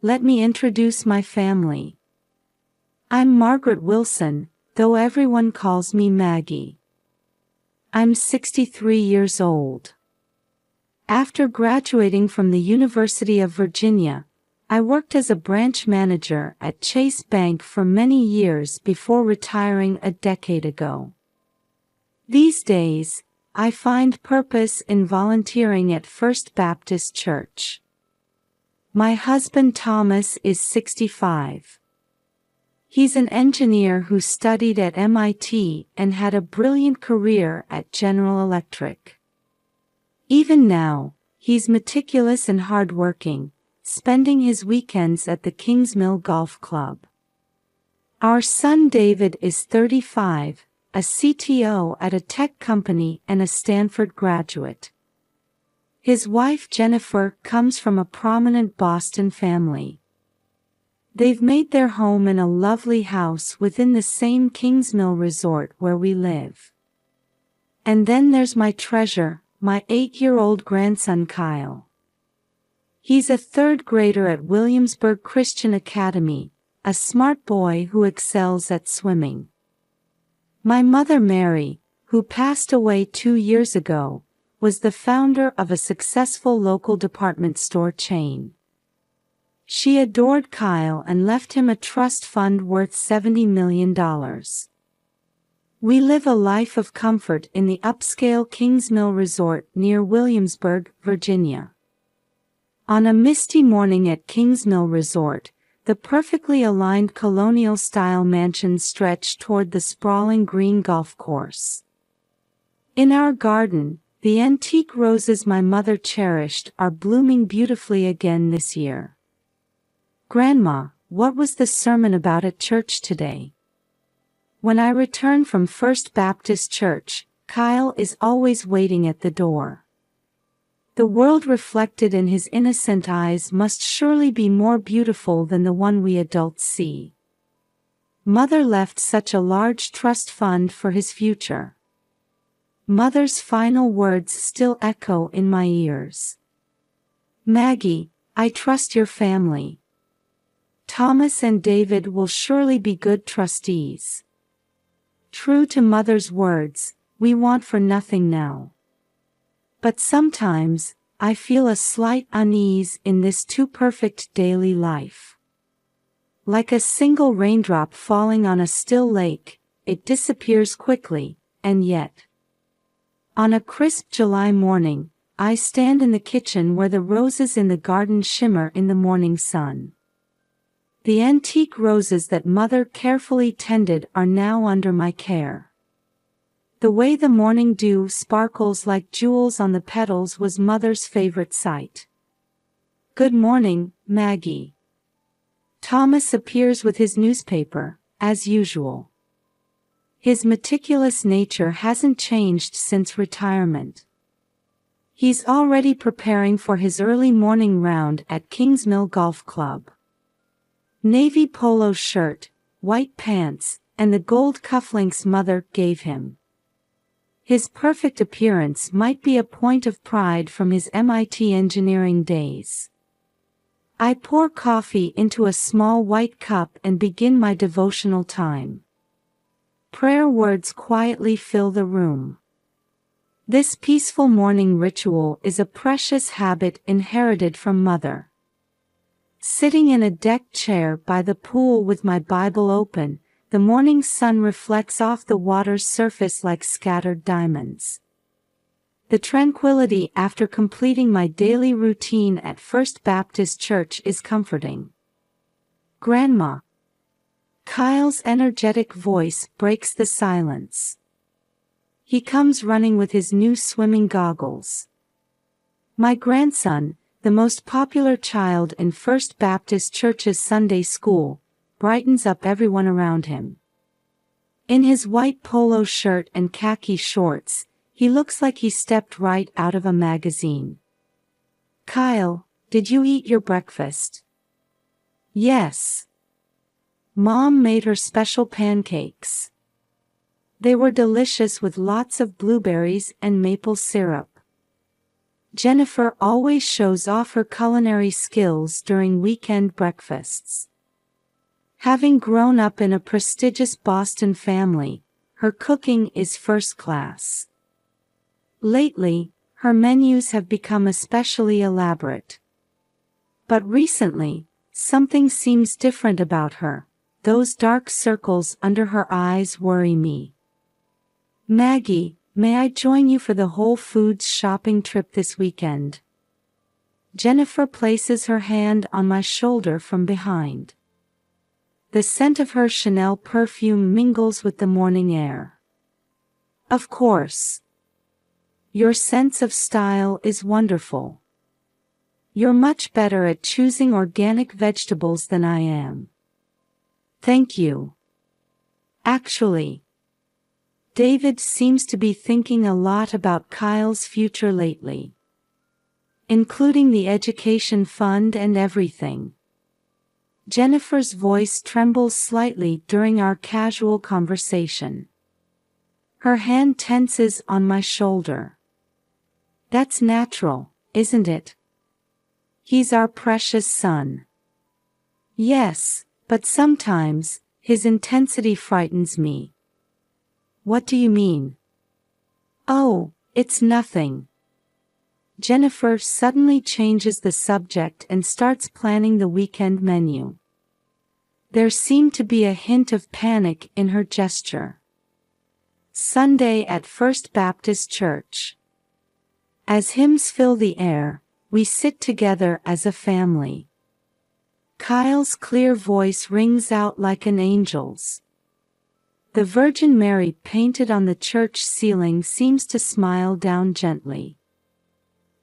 let me introduce my family. I'm Margaret Wilson, though everyone calls me Maggie. I'm 63 years old. After graduating from the University of Virginia, I worked as a branch manager at Chase Bank for many years before retiring a decade ago. These days, I find purpose in volunteering at First Baptist Church. My husband Thomas is 65. He's an engineer who studied at MIT and had a brilliant career at General Electric. Even now, he's meticulous and hardworking, spending his weekends at the Kingsmill Golf Club. Our son David is 35, a CTO at a tech company and a Stanford graduate. His wife Jennifer comes from a prominent Boston family. They've made their home in a lovely house within the same Kingsmill resort where we live. And then there's my treasure, my 8-year-old grandson Kyle. He's a third grader at Williamsburg Christian Academy, a smart boy who excels at swimming. My mother Mary, who passed away 2 years ago, was the founder of a successful local department store chain. She adored Kyle and left him a trust fund worth $70 million. We live a life of comfort in the upscale Kingsmill Resort near Williamsburg, Virginia. On a misty morning at Kingsmill Resort, the perfectly aligned colonial-style mansions stretch toward the sprawling green golf course. In our garden, the antique roses my mother cherished are blooming beautifully again this year. Grandma, what was the sermon about at church today? When I return from First Baptist Church, Kyle is always waiting at the door. The world reflected in his innocent eyes must surely be more beautiful than the one we adults see. Mother left such a large trust fund for his future. Mother's final words still echo in my ears. Maggie, I trust your family. Thomas and David will surely be good trustees. True to Mother's words, we want for nothing now. But sometimes, I feel a slight unease in this too-perfect daily life. Like a single raindrop falling on a still lake, it disappears quickly, and yet. On a crisp July morning, I stand in the kitchen where the roses in the garden shimmer in the morning sun. The antique roses that Mother carefully tended are now under my care. The way the morning dew sparkles like jewels on the petals was Mother's favorite sight. Good morning, Maggie. Thomas appears with his newspaper, as usual. His meticulous nature hasn't changed since retirement. He's already preparing for his early morning round at Kingsmill Golf Club. Navy polo shirt, white pants, and the gold cufflinks Mother gave him. His perfect appearance might be a point of pride from his MIT engineering days. I pour coffee into a small white cup and begin my devotional time. Prayer words quietly fill the room. This peaceful morning ritual is a precious habit inherited from Mother. Sitting in a deck chair by the pool with my Bible open, the morning sun reflects off the water's surface like scattered diamonds. The tranquility after completing my daily routine at First Baptist Church is comforting. Grandma. Kyle's energetic voice breaks the silence. He comes running with his new swimming goggles. My grandson, the most popular child in First Baptist Church's Sunday school, brightens up everyone around him. In his white polo shirt and khaki shorts, he looks like he stepped right out of a magazine. Kyle, did you eat your breakfast? Yes. Mom made her special pancakes. They were delicious with lots of blueberries and maple syrup. Jennifer always shows off her culinary skills during weekend breakfasts. Having grown up in a prestigious Boston family, her cooking is first class. Lately, her menus have become especially elaborate. But recently, something seems different about her. Those dark circles under her eyes worry me. Maggie, may I join you for the Whole Foods shopping trip this weekend? Jennifer places her hand on my shoulder from behind. The scent of her Chanel perfume mingles with the morning air. Of course. Your sense of style is wonderful. You're much better at choosing organic vegetables than I am. Thank you. Actually, David seems to be thinking a lot about Kyle's future lately, including the education fund and everything. Jennifer's voice trembles slightly during our casual conversation. Her hand tenses on my shoulder. That's natural, isn't it? He's our precious son. Yes, but sometimes, his intensity frightens me. What do you mean? Oh, it's nothing. Jennifer suddenly changes the subject and starts planning the weekend menu. There seemed to be a hint of panic in her gesture. Sunday at First Baptist Church. As hymns fill the air, we sit together as a family. Kyle's clear voice rings out like an angel's. The Virgin Mary painted on the church ceiling seems to smile down gently.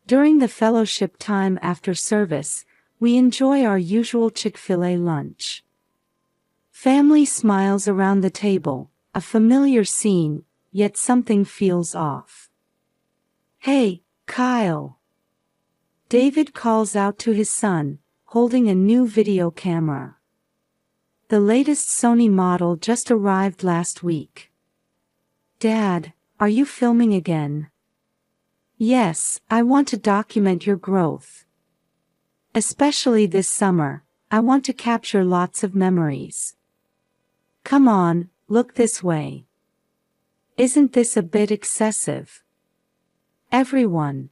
During the fellowship time after service, we enjoy our usual Chick-fil-A lunch. Family smiles around the table, a familiar scene, yet something feels off. Hey, Kyle! David calls out to his son, holding a new video camera. The latest Sony model just arrived last week. Dad, are you filming again? Yes, I want to document your growth. Especially this summer, I want to capture lots of memories. Come on, look this way. Isn't this a bit excessive? Everyone.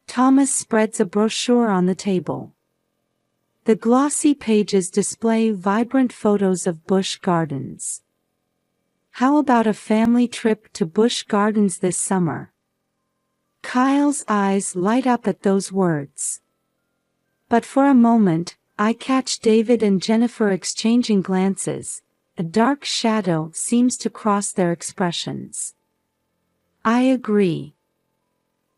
Thomas spreads a brochure on the table. The glossy pages display vibrant photos of Busch Gardens. How about a family trip to Busch Gardens this summer? Kyle's eyes light up at those words. But for a moment, I catch David and Jennifer exchanging glances. A dark shadow seems to cross their expressions. I agree.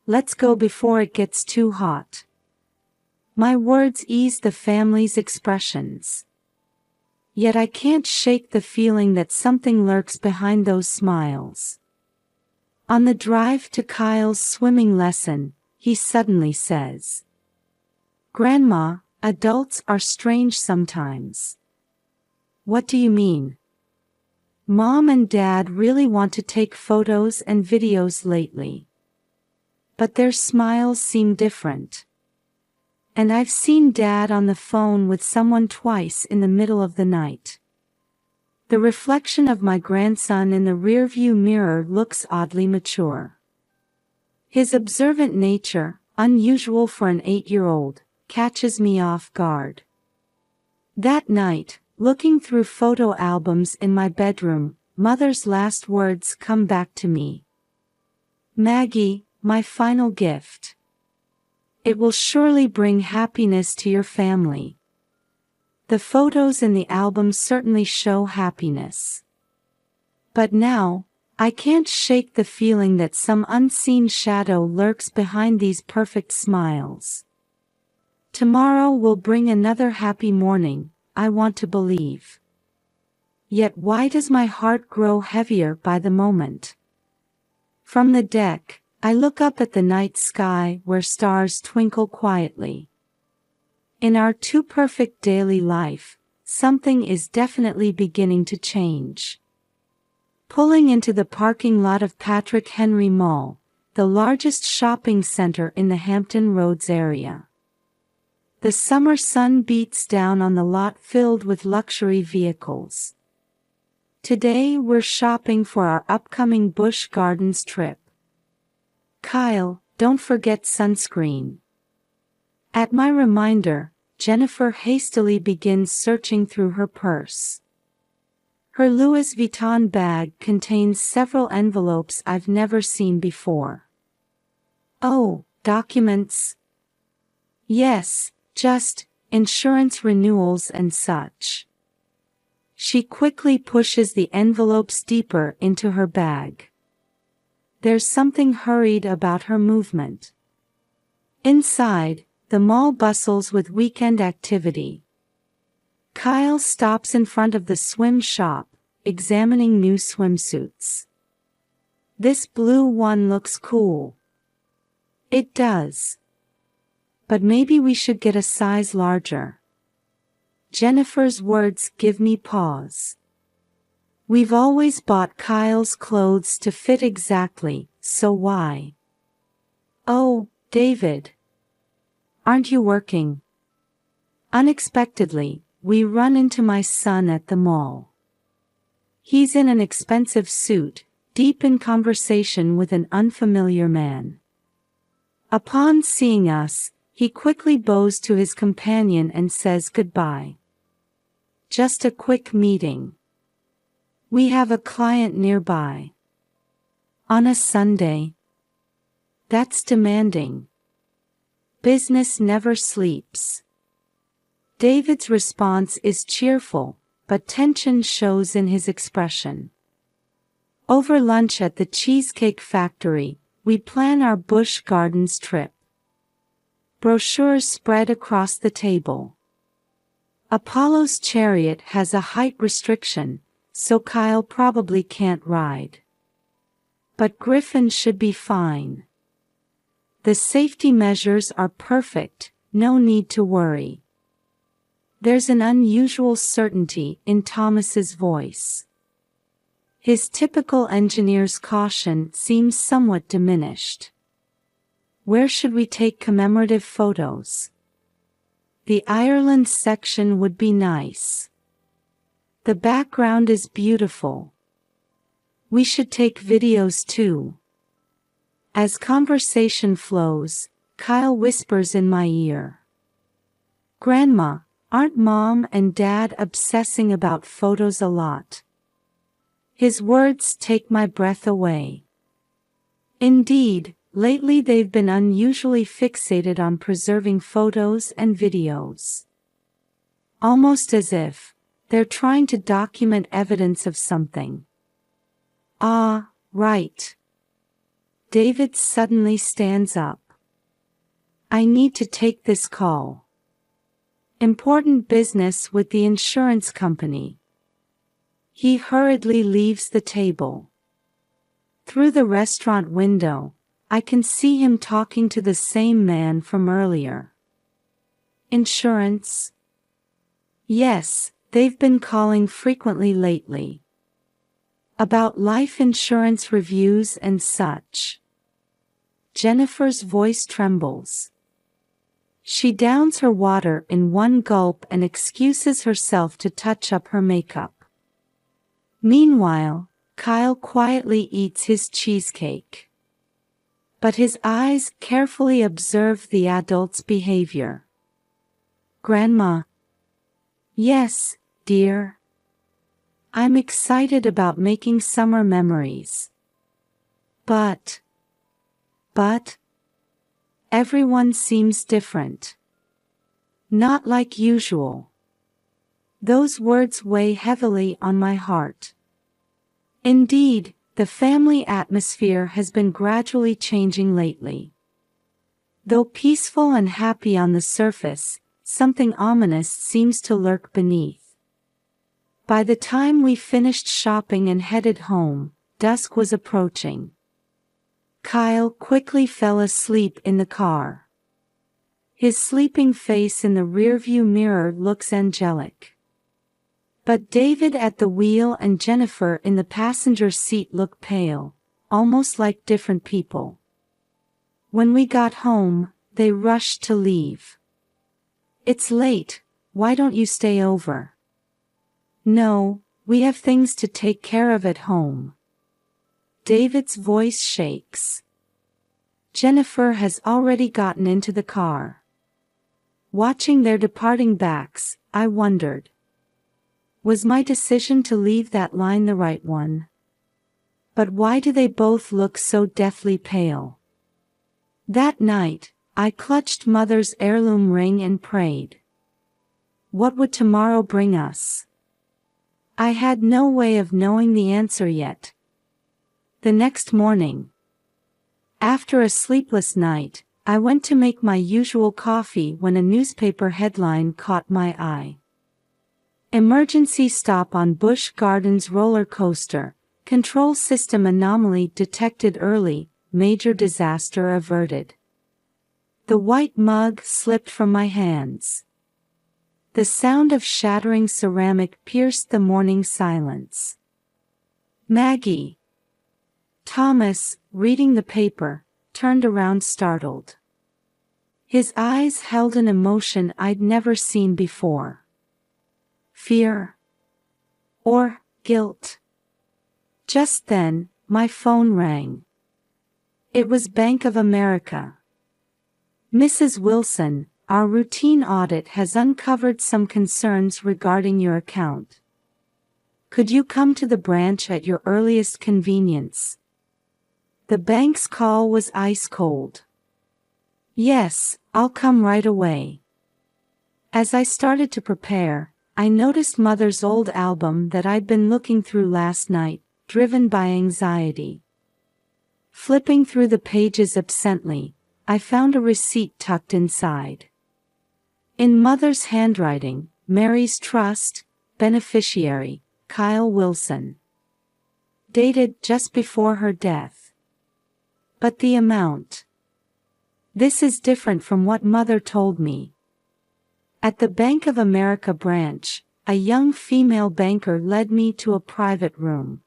Let's go before it gets too hot. My words ease the family's expressions. Yet I can't shake the feeling that something lurks behind those smiles. On the drive to Kyle's swimming lesson, he suddenly says, "Grandma, adults are strange sometimes." What do you mean? Mom and Dad really want to take photos and videos lately. But their smiles seem different. And I've seen Dad on the phone with someone twice in the middle of the night. The reflection of my grandson in the rearview mirror looks oddly mature. His observant nature, unusual for an 8-year-old, catches me off guard. That night, looking through photo albums in my bedroom, Mother's last words come back to me. "Maggie, my final gift. It will surely bring happiness to your family." The photos in the album certainly show happiness. But now, I can't shake the feeling that some unseen shadow lurks behind these perfect smiles. Tomorrow will bring another happy morning, I want to believe. Yet why does my heart grow heavier by the moment? From the deck, I look up at the night sky where stars twinkle quietly. In our too perfect daily life, something is definitely beginning to change. Pulling into the parking lot of Patrick Henry Mall, the largest shopping center in the Hampton Roads area. The summer sun beats down on the lot filled with luxury vehicles. Today we're shopping for our upcoming Busch Gardens trip. Kyle, don't forget sunscreen. At my reminder, Jennifer hastily begins searching through her purse. Her Louis Vuitton bag contains several envelopes I've never seen before. Oh, documents? Yes, just insurance renewals and such. She quickly pushes the envelopes deeper into her bag. There's something hurried about her movement. Inside, the mall bustles with weekend activity. Kyle stops in front of the swim shop, examining new swimsuits. This blue one looks cool. It does. But maybe we should get a size larger. Jennifer's words give me pause. We've always bought Kyle's clothes to fit exactly, so why? Oh, David. Aren't you working? Unexpectedly, we run into my son at the mall. He's in an expensive suit, deep in conversation with an unfamiliar man. Upon seeing us, he quickly bows to his companion and says goodbye. Just a quick meeting. We have a client nearby. On a Sunday? That's demanding. Business never sleeps. David's response is cheerful, but tension shows in his expression. Over lunch at the Cheesecake Factory, we plan our Busch Gardens trip. Brochures spread across the table. Apollo's chariot has a height restriction, so Kyle probably can't ride. But Griffin should be fine. The safety measures are perfect, no need to worry. There's an unusual certainty in Thomas's voice. His typical engineer's caution seems somewhat diminished. Where should we take commemorative photos? The Ireland section would be nice. The background is beautiful. We should take videos too. As conversation flows, Kyle whispers in my ear. Grandma, aren't Mom and Dad obsessing about photos a lot? His words take my breath away. Indeed, lately they've been unusually fixated on preserving photos and videos. Almost as if they're trying to document evidence of something. Ah, right. David suddenly stands up. I need to take this call. Important business with the insurance company. He hurriedly leaves the table. Through the restaurant window, I can see him talking to the same man from earlier. Insurance? Yes, they've been calling frequently lately. About life insurance reviews and such. Jennifer's voice trembles. She downs her water in one gulp and excuses herself to touch up her makeup. Meanwhile, Kyle quietly eats his cheesecake. But his eyes carefully observe the adult's behavior. Grandma. Yes, dear. I'm excited about making summer memories. But everyone seems different. Not like usual. Those words weigh heavily on my heart. Indeed, the family atmosphere has been gradually changing lately. Though peaceful and happy on the surface, something ominous seems to lurk beneath. By the time we finished shopping and headed home, dusk was approaching. Kyle quickly fell asleep in the car. His sleeping face in the rearview mirror looks angelic. But David at the wheel and Jennifer in the passenger seat look pale, almost like different people. When we got home, they rushed to leave. "It's late, why don't you stay over?" "No, we have things to take care of at home." David's voice shakes. Jennifer has already gotten into the car. Watching their departing backs, I wondered. Was my decision to leave that line the right one? But why do they both look so deathly pale? That night, I clutched Mother's heirloom ring and prayed. What would tomorrow bring us? I had no way of knowing the answer yet. The next morning, after a sleepless night, I went to make my usual coffee when a newspaper headline caught my eye. Emergency stop on Busch Gardens roller coaster, control system anomaly detected early, major disaster averted. The white mug slipped from my hands. The sound of shattering ceramic pierced the morning silence. Maggie. Thomas, reading the paper, turned around startled. His eyes held an emotion I'd never seen before. Fear. Or guilt. Just then, my phone rang. It was Bank of America. "Mrs. Wilson, our routine audit has uncovered some concerns regarding your account. Could you come to the branch at your earliest convenience?" The bank's call was ice cold. "Yes, I'll come right away." As I started to prepare, I noticed Mother's old album that I'd been looking through last night, driven by anxiety. Flipping through the pages absently, I found a receipt tucked inside. In Mother's handwriting, Mary's Trust, beneficiary, Kyle Wilson. Dated just before her death. But the amount. This is different from what Mother told me. At the Bank of America branch, a young female banker led me to a private room.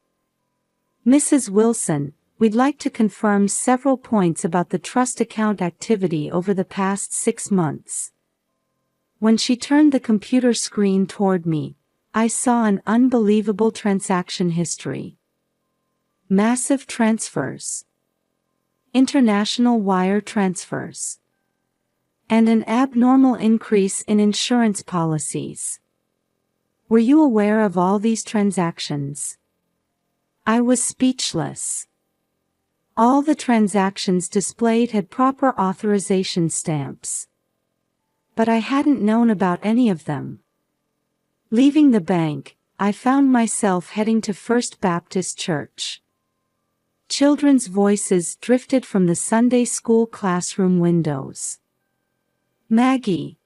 "Mrs. Wilson, we'd like to confirm several points about the trust account activity over the past 6 months." When she turned the computer screen toward me, I saw an unbelievable transaction history. Massive transfers. International wire transfers. And an abnormal increase in insurance policies. Were you aware of all these transactions? I was speechless. All the transactions displayed had proper authorization stamps. But I hadn't known about any of them. Leaving the bank, I found myself heading to First Baptist Church. Children's voices drifted from the Sunday school classroom windows. Maggie.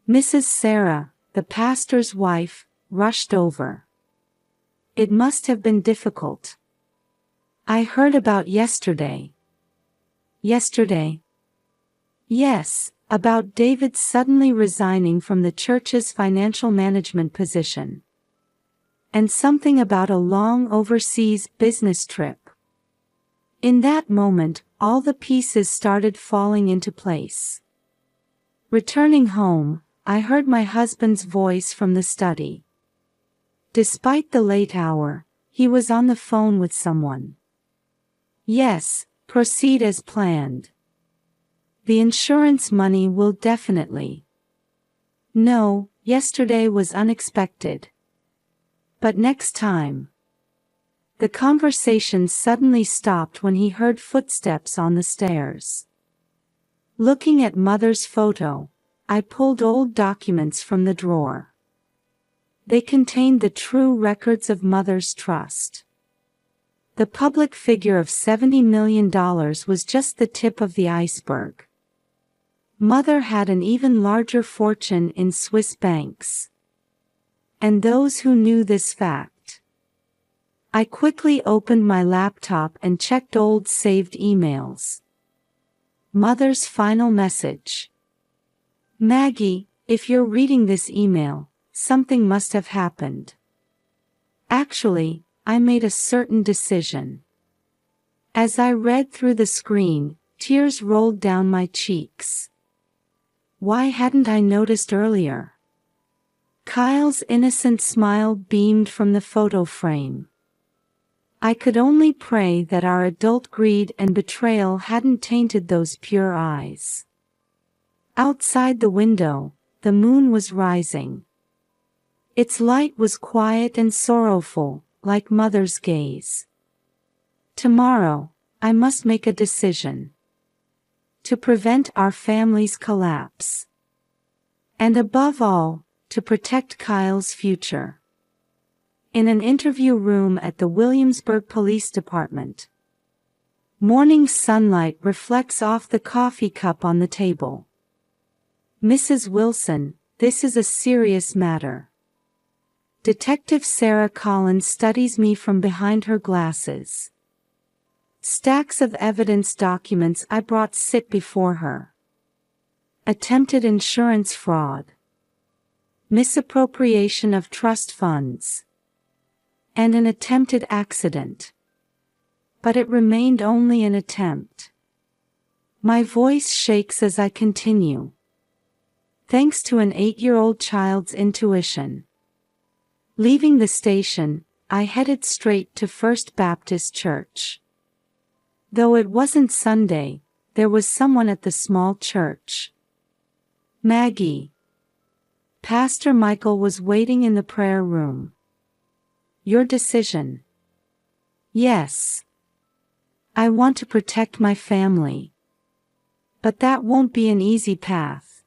Mrs. Sarah, the pastor's wife, rushed over. It must have been difficult. I heard about yesterday. Yesterday? Yes, about David suddenly resigning from the church's financial management position. And something about a long overseas business trip. In that moment, all the pieces started falling into place. Returning home, I heard my husband's voice from the study. Despite the late hour, he was on the phone with someone. "Yes, proceed as planned. The insurance money will definitely." "No, yesterday was unexpected. But next time." The conversation suddenly stopped when he heard footsteps on the stairs. Looking at Mother's photo, I pulled old documents from the drawer. They contained the true records of Mother's trust. The public figure of $70 million was just the tip of the iceberg. Mother had an even larger fortune in Swiss banks. And those who knew this fact. I quickly opened my laptop and checked old saved emails. Mother's final message. "Maggie, if you're reading this email, something must have happened. Actually, I made a certain decision." As I read through the screen, Tears rolled down my cheeks. Why hadn't I noticed earlier? Kyle's innocent smile beamed from the photo frame. I could only pray that our adult greed and betrayal hadn't tainted those pure eyes. Outside the window, the moon was rising. Its light was quiet and sorrowful, like Mother's gaze. Tomorrow, I must make a decision. To prevent our family's collapse. And above all, to protect Kyle's future. In an interview room at the Williamsburg Police Department. Morning sunlight reflects off the coffee cup on the table. Mrs. Wilson, this is a serious matter. Detective Sarah Collins studies me from behind her glasses. Stacks of evidence documents I brought sit before her. Attempted insurance fraud. Misappropriation of trust funds. And an attempted accident. But it remained only an attempt. My voice shakes as I continue. Thanks to an 8-year-old child's intuition. Leaving the station, I headed straight to First Baptist Church. Though it wasn't Sunday, there was someone at the small church. Maggie. Pastor Michael was waiting in the prayer room. Your decision. Yes. I want to protect my family. But that won't be an easy path.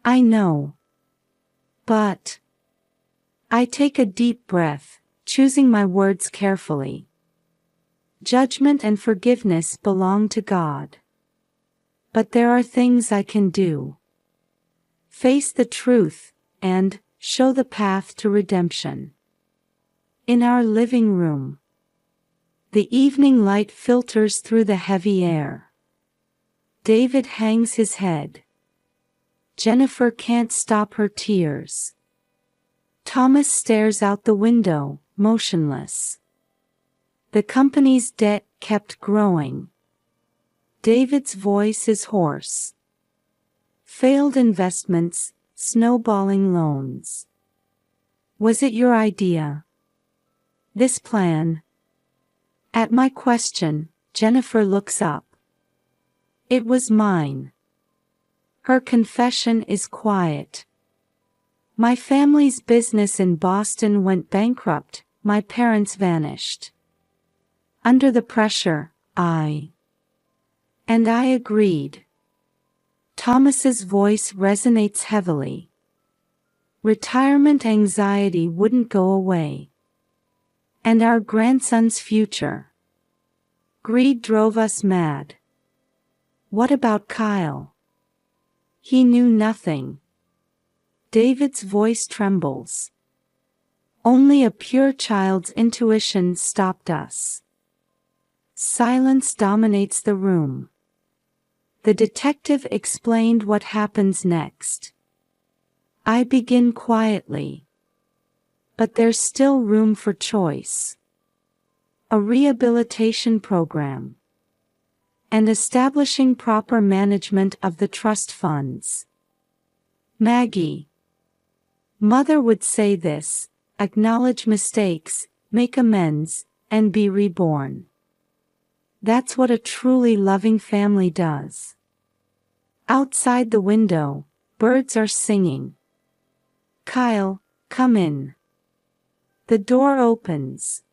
I know. But. I take a deep breath, choosing my words carefully. Judgment and forgiveness belong to God. But there are things I can do. Face the truth, and show the path to redemption. In our living room. The evening light filters through the heavy air. David hangs his head. Jennifer can't stop her tears. Thomas stares out the window, motionless. The company's debt kept growing. David's voice is hoarse. Failed investments, snowballing loans. Was it your idea? This plan? At my question, Jennifer looks up. It was mine. Her confession is quiet. My family's business in Boston went bankrupt, my parents vanished. Under the pressure, And I agreed. Thomas's voice resonates heavily. Retirement anxiety wouldn't go away. And our grandson's future. Greed drove us mad. What about Kyle? He knew nothing. David's voice trembles. Only a pure child's intuition stopped us. Silence dominates the room. The detective explained what happens next. I begin quietly. But there's still room for choice. A rehabilitation program. And establishing proper management of the trust funds. Maggie. Mother would say this: acknowledge mistakes, make amends, and be reborn. That's what a truly loving family does. Outside the window, birds are singing. Kyle, come in. The door opens.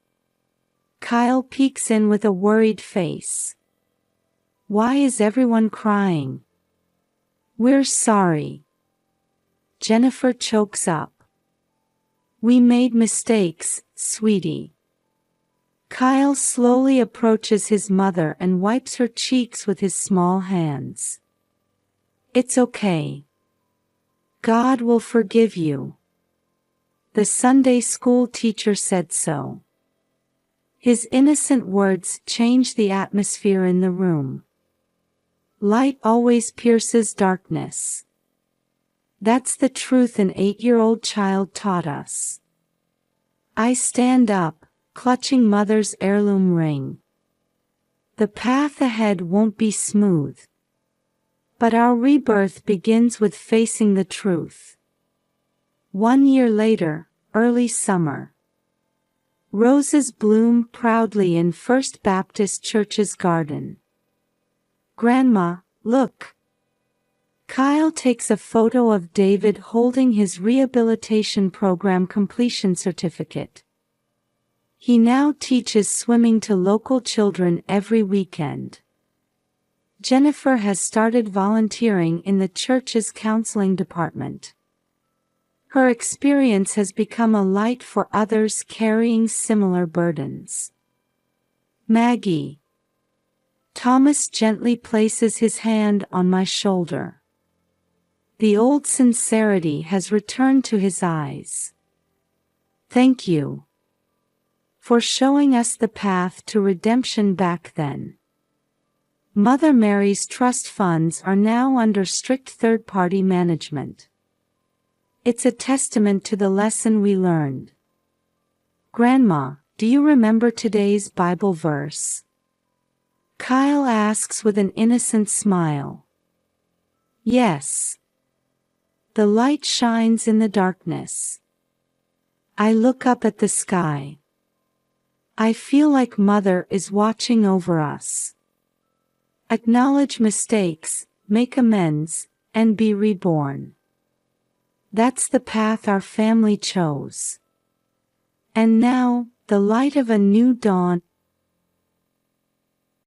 Kyle peeks in with a worried face. Why is everyone crying? We're sorry. Jennifer chokes up. We made mistakes, sweetie. Kyle slowly approaches his mother and wipes her cheeks with his small hands. It's okay. God will forgive you. The Sunday school teacher said so. His innocent words changed the atmosphere in the room. Light always pierces darkness. That's the truth an 8-year-old child taught us. I stand up, clutching Mother's heirloom ring. The path ahead won't be smooth. But our rebirth begins with facing the truth. 1 year later, early summer. Roses bloom proudly in First Baptist Church's garden. Grandma, look. Kyle takes a photo of David holding his rehabilitation program completion certificate. He now teaches swimming to local children every weekend. Jennifer has started volunteering in the church's counseling department. Her experience has become a light for others carrying similar burdens. Maggie. Thomas gently places his hand on my shoulder. The old sincerity has returned to his eyes. Thank you for showing us the path to redemption back then. Mother Mary's trust funds are now under strict third-party management. It's a testament to the lesson we learned. Grandma, do you remember today's Bible verse? Kyle asks with an innocent smile. Yes. The light shines in the darkness. I look up at the sky. I feel like Mother is watching over us. Acknowledge mistakes, make amends, and be reborn. That's the path our family chose. And now, the light of a new dawn